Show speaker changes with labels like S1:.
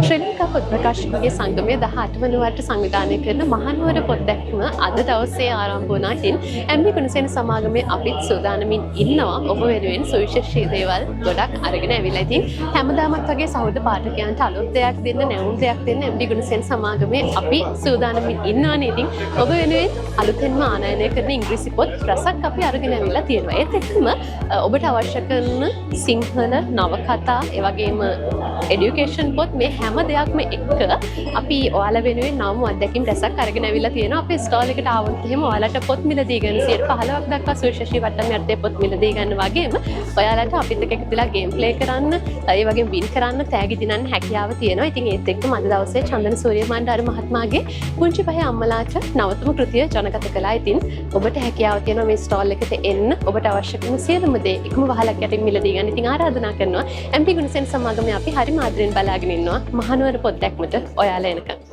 S1: ශ්‍රී ලංකා පොත් ප්‍රකාශකගේ සංගමය 18 වන වරට සංවිධානය කරන මහනුවර පොත් දැක්ම අද දවසේ ආරම්භ වුණාටින් MD ගුණසේන සමාගමේ අපිත් සූදානමින් ඉන්නවා ඔබ වෙනුවෙන් සුවිශේෂී දේවල් ගොඩක් අරගෙන ඇවිල්ලා. ඉතින් හැමදාමත් වගේ සහෝදර පාඨකයන්ට අලුත් දෙයක් දෙන්න, නැවුම් දෙයක් දෙන්න MD ගුණසේන සමාගමේ අපි සූදානමින් ඉන්නවානේ. ඉතින් ඔබ වෙනුවෙන් අලුතෙන්ම ආනයනය කරන ඉංග්‍රීසි පොත් රසක් අපි අරගෙන ඇවිල්ලා තියෙනවා. ඒත් එක්කම ඔබට අවශ්‍ය කරන සිංහල නවකතා, ඒ වගේම එඩියුකේෂන් පොත් මේ හැම දෙයක්ම එක්ක අපි ඔයාලා වෙනුවෙන් නවම අත්දැකීම් රැසක් අරගෙන ඇවිල්ලා තියෙනවා. අපේ ස්ටෝල් එකට ආවොත් එහෙම ඔයාලට පොත් මිලදී ගන්න 15ක් දක්වා සුවිශේෂී වට්ටම් යටතේ පොත් මිලදී ගන්න වගේම ඔයාලට අපිත් එක්ක එකතුලා ගේම් ප්ලේ කරන්න, ඒ වගේම වින් කරන්න, තෑගි දිනන්න හැකියාව තියෙනවා. ඉතින් ඒත් එක්කම අද දවසේ චන්දන සූරියමාණ්ඩාර මහත්මයාගේ පුංචි පහේ අම්මලාට නවතම කෘතිය ජනගත කළා. ඉතින් ඔබට හැකියාව තියෙනවා මේ ස්ටෝල් එකට එන්න. ඔබට අවශ්‍ය කරන සියලුම දේ එකම වහලක් යටින් මිලදී ගන්න. ඉතින් ආරාධනා කරනවා MD ගුණසේන සමාගමේ අපි හරිම ආදරෙන් බලාගෙන ඉන්නවා මහනුවර පොත් දැක්මට ඔයාලා එනකම්.